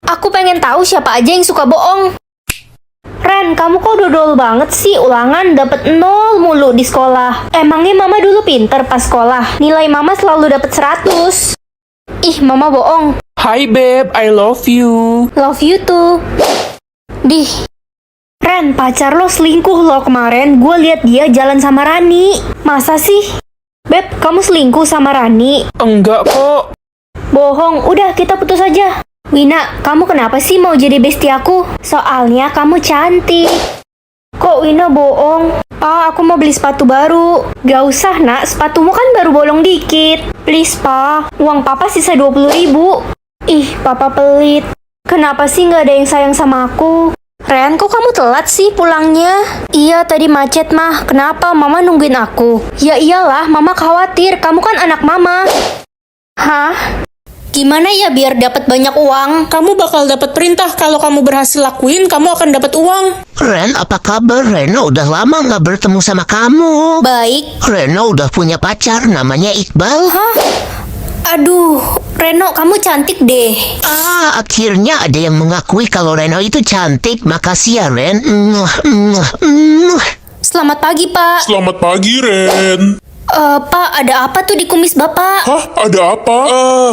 Aku pengen tahu siapa aja yang suka bohong. Ren, kamu kok dodol banget sih? Ulangan dapet 0 mulu di sekolah. Emangnya mama dulu pinter pas sekolah? Nilai mama selalu dapet 100. Ih, mama bohong. Hi babe, I love you. Love you too. Dih. Ren, pacar lo selingkuh lo kemarin. Gue liat dia jalan sama Rani. Masa sih? Beb, kamu selingkuh sama Rani? Enggak kok. Bohong, udah kita putus aja. Wina, kamu kenapa sih mau jadi bestie aku? Soalnya kamu cantik. Kok Wina bohong? Pa, aku mau beli sepatu baru. Gak usah nak, sepatumu kan baru bolong dikit. Please pa, uang papa sisa 20.000. Ih, papa pelit. Kenapa sih gak ada yang sayang sama aku? Ren, kok kamu telat sih pulangnya? Iya, tadi macet mah. Kenapa? Mama nungguin aku. Ya iyalah, mama khawatir. Kamu kan anak mama. Hah? Gimana ya biar dapat banyak uang? Kamu bakal dapat perintah. Kalau kamu berhasil lakuin, kamu akan dapat uang. Ren, apa kabar? Reno udah lama nggak bertemu sama kamu. Baik. Reno udah punya pacar, namanya Iqbal. Hah? Aduh, Reno, kamu cantik deh. Akhirnya ada yang mengakui kalau Reno itu cantik. Makasih ya, Ren. Selamat pagi, Pak. Selamat pagi, Ren. Pak, ada apa tuh di kumis Bapak? Hah, ada apa?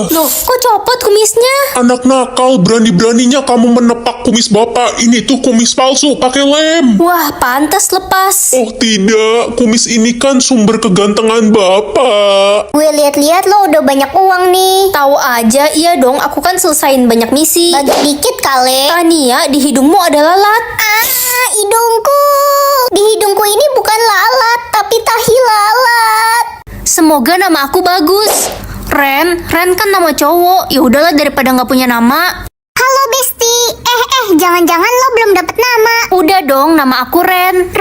Loh, kok copot kumisnya? Anak nakal, berani-beraninya kamu menepak kumis Bapak. Ini tuh kumis palsu, pakai lem. Wah, pantas lepas. Oh tidak, kumis ini kan sumber kegantengan Bapak. Gue lihat-lihat lo udah banyak uang nih. Tahu aja, iya dong, aku kan selesain banyak misi. Bagi dikit kali. Tania, di hidungmu ada lalat. Hidungku. Di hidungku ini bukan lalat, tapi tahi lalat. Semoga nama aku bagus. Ren kan nama cowok. Ya udahlah daripada nggak punya nama. Halo Besti. Jangan-jangan lo belum dapet nama. Udah dong, nama aku Ren.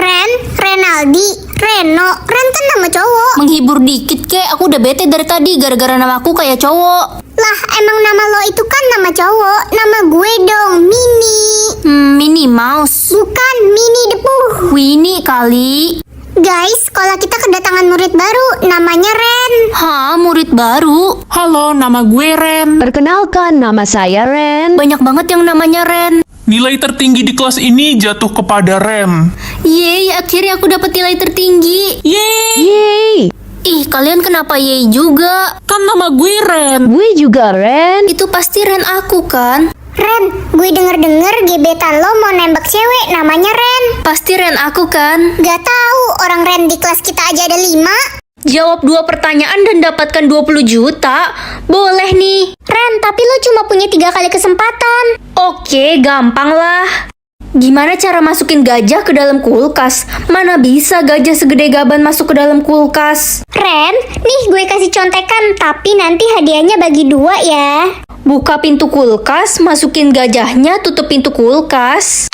Renaldi, Reno. Ren kan nama cowok. Menghibur dikit kek, aku udah bete dari tadi gara-gara nama aku kayak cowok. Lah, emang nama lo itu kan nama cowok. Nama gue dong, Mini. Mini Mouse. Bukan, Mini Depu. Winnie kali. Guys, sekolah kita kedatangan murid baru. Namanya Ren. Hah, murid baru? Halo, nama gue Ren. Perkenalkan, nama saya Ren. Banyak banget yang namanya Ren. Nilai tertinggi di kelas ini jatuh kepada Ren. Yeay, akhirnya aku dapat nilai tertinggi. Yeay! Ih, kalian kenapa yeay juga? Kan nama gue Ren. Gue juga Ren. Itu pasti Ren aku kan? Ren, gue denger-denger gebetan lo mau nembak cewek namanya Ren. Pasti Ren aku kan? Gak tahu, orang Ren di kelas kita aja ada 5. Jawab 2 pertanyaan dan dapatkan 20 juta. Boleh nih. Ren, tapi lo cuma punya 3 kali kesempatan. Oke, gampang lah. Gimana cara masukin gajah ke dalam kulkas? Mana bisa gajah segede gaban masuk ke dalam kulkas? Ren, nih gue kasih contekan, tapi nanti hadiahnya bagi 2 ya. Buka pintu kulkas, masukin gajahnya, tutup pintu kulkas.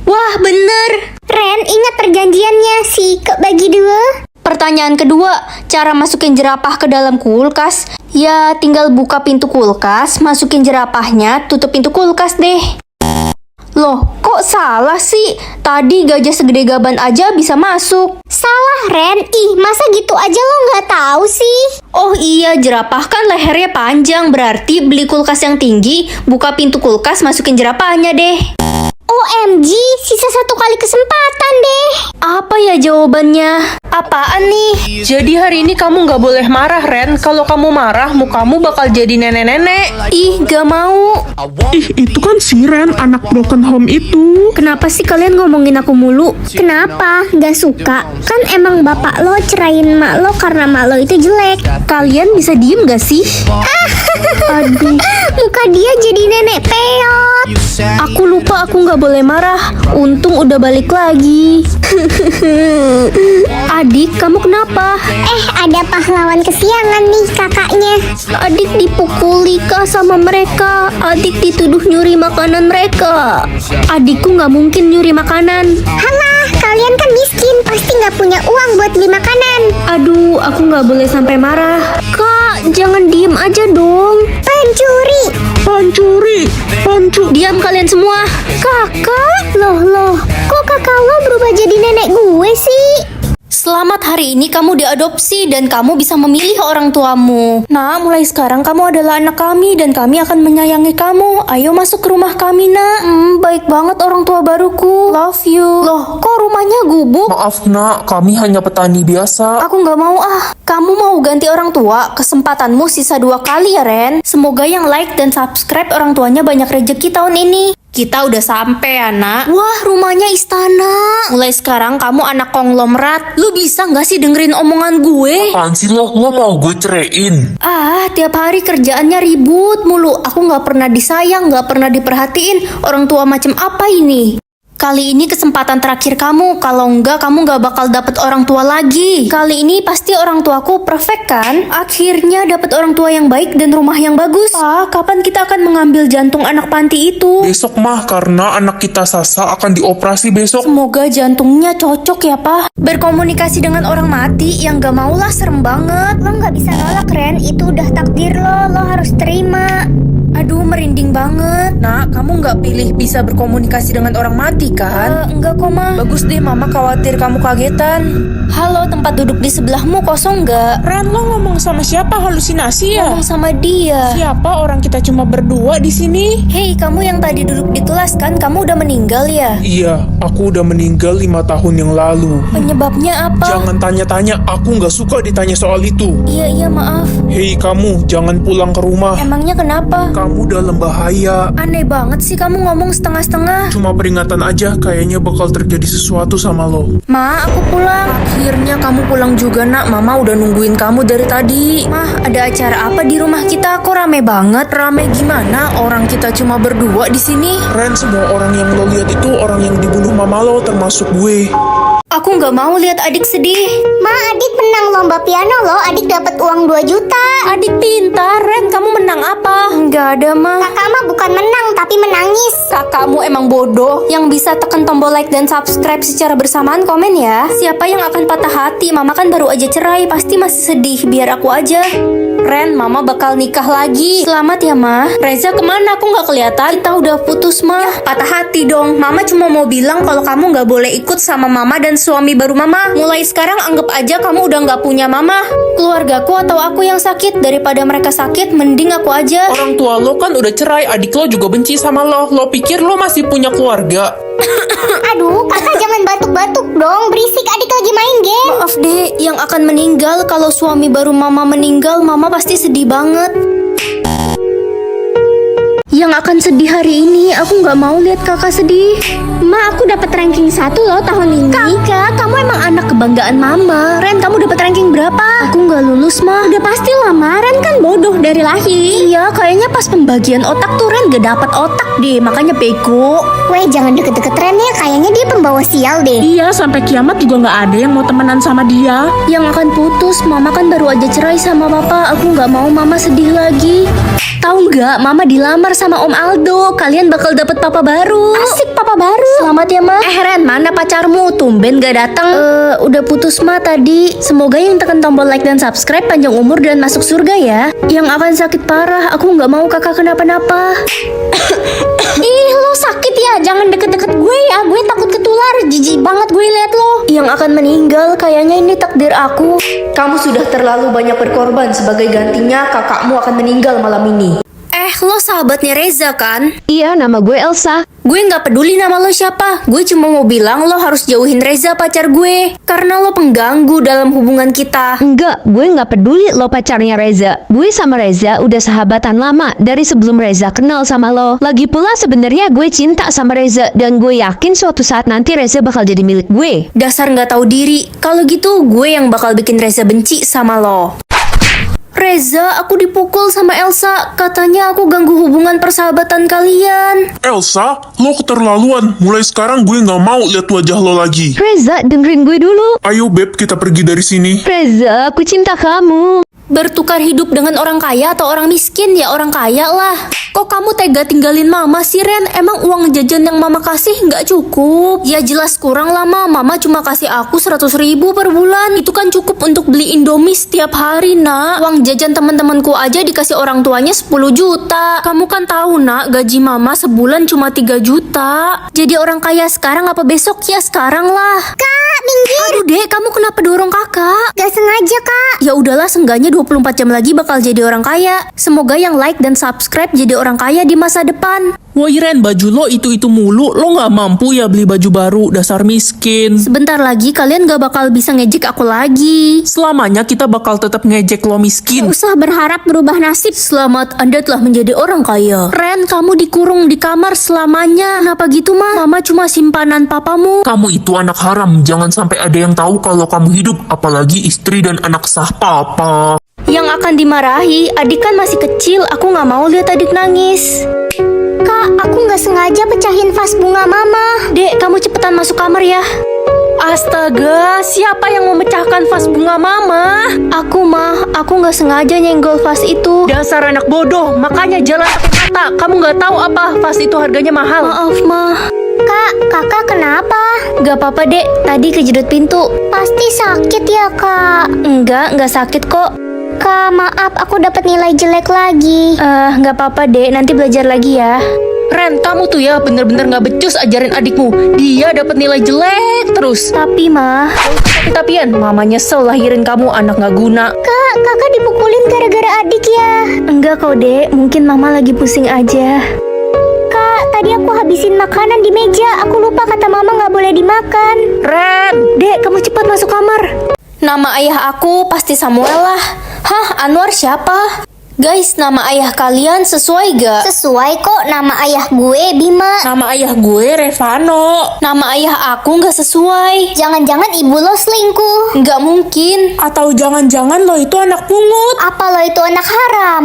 Wah, bener. Ren, ingat perjanjiannya sih, bagi 2. Pertanyaan kedua, cara masukin jerapah ke dalam kulkas? Ya, tinggal buka pintu kulkas, masukin jerapahnya, tutup pintu kulkas deh. Loh, kok salah sih? Tadi gajah segede gaban aja bisa masuk. Salah, Ren. Ih, masa gitu aja lo nggak tahu sih? Oh iya, jerapah kan lehernya panjang. Berarti beli kulkas yang tinggi, buka pintu kulkas, masukin jerapahnya deh. OMG, sisa 1 kali kesempatan deh. Apa ya jawabannya? Apaan nih? Jadi hari ini kamu nggak boleh marah, Ren. Kalau kamu marah, mukamu bakal jadi nenek-nenek. Ih, gak mau. Ih, itu kan si Ren, anak broken home itu. Kenapa sih kalian ngomongin aku mulu? Kenapa? Gak suka? Kan emang bapak lo cerain mak lo karena mak lo itu jelek. Kalian bisa diem gak sih? Aduh, muka dia jadi nenek peot. Aku lupa aku gak boleh marah. Untung udah balik lagi. Adik, kamu kenapa? Ada pahlawan kesiangan nih kakaknya. Adik dipukuli kah sama mereka? Adik dituduh nyuri makanan mereka. Adikku gak mungkin nyuri makanan. Halah, kalian kan miskin, pasti gak punya uang buat beli makanan. Aduh, aku gak boleh sampai marah. Kak, jangan diem aja dong. Pencuri. Diam kalian semua. Kakak? Loh, kok kakak lo berubah jadi nenek gue sih? Selamat, hari ini kamu diadopsi dan kamu bisa memilih orang tuamu. Nak, mulai sekarang kamu adalah anak kami dan kami akan menyayangi kamu. Ayo masuk ke rumah kami, nak. Baik banget orang tua baruku. Love you. Loh, kok rumahnya gubuk? Maaf nak, kami hanya petani biasa. Aku nggak mau ah. Kamu mau ganti orang tua? Kesempatanmu sisa 2 kali ya, Ren. Semoga yang like dan subscribe orang tuanya banyak rezeki tahun ini. Kita udah sampai ya, nak. Wah, rumahnya istana. Mulai sekarang kamu anak konglomerat. Lu bisa nggak sih dengerin omongan gue? Apaan sih lo mau gue ceraiin? Ah, tiap hari kerjaannya ribut mulu. Aku nggak pernah disayang, nggak pernah diperhatiin. Orang tua macam apa ini? Kali ini kesempatan terakhir kamu. Kalau enggak, kamu nggak bakal dapet orang tua lagi. Kali ini pasti orang tuaku perfect kan? Akhirnya dapet orang tua yang baik dan rumah yang bagus. Pak, kapan kita akan mengambil jantung anak panti itu? Besok mah, karena anak kita Sasa akan dioperasi besok. Semoga jantungnya cocok ya, Pak. Berkomunikasi dengan orang mati yang gak maulah serem banget. Lo gak bisa nolak, Ren. Itu udah takdir lo harus terima. Aduh, merinding banget. Nak, kamu nggak pilih bisa berkomunikasi dengan orang mati kan? Enggak kok, Ma. Bagus deh, mama khawatir kamu kagetan. Halo, tempat duduk di sebelahmu kosong nggak? Ren, lo ngomong sama siapa? Halusinasi ya? Ngomong sama dia. Siapa? Orang kita cuma berdua di sini. Hei, kamu yang tadi duduk di kelas kan? Kamu udah meninggal ya? Iya, aku udah meninggal 5 tahun yang lalu. Penyebabnya apa? Jangan tanya-tanya, aku nggak suka ditanya soal itu. Iya, maaf. Hei kamu, jangan pulang ke rumah. Emangnya kenapa? Kamu dalam bahaya. Aneh banget sih kamu ngomong setengah-setengah. Cuma peringatan aja, kayaknya bakal terjadi sesuatu sama lo. Ma, aku pulang. Akhirnya kamu pulang juga, nak. Mama udah nungguin kamu dari tadi. Mah, ada acara apa di rumah kita? Kok rame banget? Rame gimana? Orang kita cuma berdua di sini. Ren, semua orang yang lo lihat itu orang yang dibunuh mama lo, termasuk gue. Aku nggak mau lihat adik sedih. Ma, adik menang lomba piano loh. Adik dapat uang 2 juta. Adik pintar, Ren. Kamu menang apa? Nggak ada, Ma. Kakak mah bukan menang, tapi menangis. Kakakmu emang bodoh. Yang bisa tekan tombol like dan subscribe secara bersamaan, komen ya. Siapa yang akan patah hati? Mama kan baru aja cerai, pasti masih sedih. Biar aku aja. Ren, mama bakal nikah lagi. Selamat ya, Ma. Reza kemana? Aku nggak kelihatan. Kita udah putus, Ma. Patah hati dong. Mama cuma mau bilang kalau kamu nggak boleh ikut sama mama dan suami baru mama. Mulai sekarang anggap aja kamu udah nggak punya mama. Keluargaku atau aku yang sakit? Daripada mereka sakit, mending aku aja. Orang tua lo kan udah cerai, adik lo juga benci sama lo. Lo pikir lo masih punya keluarga? Aduh, kakak jangan batuk-batuk dong. Berisik, adik lagi main game. Maaf deh, yang akan meninggal kalau suami baru mama meninggal, mama pasti sedih banget. Yang akan sedih hari ini, aku nggak mau lihat kakak sedih. Ma, aku dapat ranking 1 loh tahun ini. Kakak, kamu emang anak kebanggaan mama. Ren, kamu dapat ranking berapa? Aku nggak lulus, Ma. Udah pasti lah, Ma. Ren kan bodoh dari lahir. Iya, kayaknya pas pembagian otak tuh Ren gak dapat otak deh, makanya bego. Weh, jangan deket-deket Ren ya. Kayaknya dia pembawa sial deh. Iya, sampai kiamat juga nggak ada yang mau temenan sama dia. Yang akan putus, mama kan baru aja cerai sama papa. Aku nggak mau mama sedih lagi. Tahu nggak, mama dilamar sama Om Aldo. Kalian bakal dapet papa baru. Asik, papa baru. Selamat ya, Ma. Ren, mana pacarmu? Tumben gak datang. Udah putus, Ma, tadi. Semoga yang tekan tombol like dan subscribe panjang umur dan masuk surga ya. Yang akan sakit parah. Aku nggak mau kakak kenapa-napa. Ih, lo sakit ya? Jangan deket-deket gue ya. Gue takut ketular. Jijik banget gue liat lo. Yang akan meninggal, kayaknya ini takdir aku. Kamu sudah terlalu banyak berkorban. Sebagai gantinya, kakakmu akan meninggal malam ini. Lo sahabatnya Reza kan? Iya, nama gue Elsa. Gue nggak peduli nama lo siapa. Gue cuma mau bilang lo harus jauhin Reza, pacar gue. Karena lo pengganggu dalam hubungan kita. Enggak, gue nggak peduli lo pacarnya Reza. Gue sama Reza udah sahabatan lama dari sebelum Reza kenal sama lo. Lagi pula sebenarnya gue cinta sama Reza dan gue yakin suatu saat nanti Reza bakal jadi milik gue. Dasar nggak tahu diri. Kalau gitu gue yang bakal bikin Reza benci sama lo. Reza, aku dipukul sama Elsa. Katanya aku ganggu hubungan persahabatan kalian. Elsa, lo keterlaluan. Mulai sekarang gue nggak mau lihat wajah lo lagi. Reza, dengerin gue dulu. Ayo Beb, kita pergi dari sini. Reza, aku cinta kamu. Bertukar hidup dengan orang kaya atau orang miskin? Ya orang kaya lah. Kok kamu tega tinggalin mama sih, Ren? Emang uang jajan yang mama kasih nggak cukup? Ya jelas kurang lah, Mama cuma kasih aku 100.000 per bulan. Itu kan cukup untuk beli Indomie setiap hari, nak. Uang jajan teman-temanku aja dikasih orang tuanya 10 juta. Kamu kan tahu, nak, gaji mama sebulan cuma 3 juta. Jadi orang kaya sekarang apa besok? Ya sekarang lah. Kak, minggir. Aduh dek, kamu kenapa dorong kakak? Gak sengaja, Kak. Ya udahlah, seenggaknya 24 jam lagi bakal jadi orang kaya. Semoga yang like dan subscribe jadi orang kaya di masa depan. Woi Ren, baju lo itu mulu. Lo nggak mampu ya beli baju baru, dasar miskin. Sebentar lagi kalian gak bakal bisa ngejek aku lagi. Selamanya kita bakal tetap ngejek lo miskin. Gak usah berharap berubah nasib. Selamat, Anda telah menjadi orang kaya. Ren, kamu dikurung di kamar selamanya. Kenapa gitu, Ma? Mama cuma simpanan papamu. Kamu itu anak haram, jangan sampai ada yang tahu kalau kamu hidup, apalagi istri dan anak sah papa. Yang akan dimarahi, adik kan masih kecil. Aku gak mau lihat adik nangis. Kak, aku gak sengaja pecahin vas bunga Mama. Dek, kamu cepetan masuk kamar ya. Astaga, siapa yang memecahkan vas bunga Mama? Aku, Ma. Aku gak sengaja nyenggol vas itu. Dasar anak bodoh, makanya jalan pakai mata. Kamu nggak tahu apa vas itu harganya mahal. Maaf, Ma. Kak, kakak kenapa? Gak apa-apa, Dek. Tadi kejedut pintu. Pasti sakit ya, Kak. Enggak sakit kok. Kak, maaf aku dapat nilai jelek lagi. Nggak apa-apa, Dek. Nanti belajar lagi ya. Ren, kamu tuh ya bener-bener nggak becus ajarin adikmu. Dia dapat nilai jelek terus. Tapi, Ma. Tapi-tapian, mama nyesel lahirin kamu, anak nggak guna. Kak, kakak dipukulin gara-gara adik ya. Enggak kok, Dek. Mungkin Mama lagi pusing aja. Kak, tadi aku habisin makanan di meja. Aku lupa kata Mama nggak boleh dimakan. Ren! Dek, kamu cepat masuk kamar. Nama ayah aku pasti Samuel lah. Hah, Anwar siapa? Guys, nama ayah kalian sesuai gak? Sesuai kok, nama ayah gue Bima. Nama ayah gue Revano. Nama ayah aku gak sesuai. Jangan-jangan ibu lo selingkuh. Gak mungkin. Atau jangan-jangan lo itu anak pungut. Apa lo itu anak haram?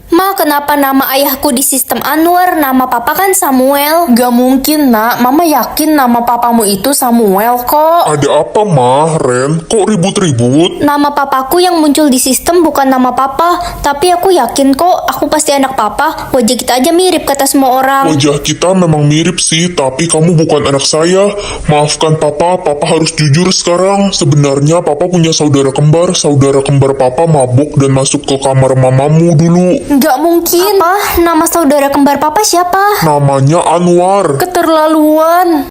Ma, kenapa nama ayahku di sistem Anwar? Nama papa kan Samuel. Gak mungkin, Nak. Mama yakin nama papamu itu Samuel kok. Ada apa, Mah? Ren, kok ribut-ribut? Nama papaku yang muncul di sistem bukan nama papa. Tapi aku yakin kok aku pasti anak papa. Wajah kita aja mirip kata semua orang. Wajah kita memang mirip sih, tapi kamu bukan anak saya. Maafkan papa harus jujur sekarang. Sebenarnya papa punya saudara kembar papa mabuk dan masuk ke kamar mamamu dulu. Gak mungkin. Apa? Nama saudara kembar papa siapa? Namanya Anwar. Keterlaluan.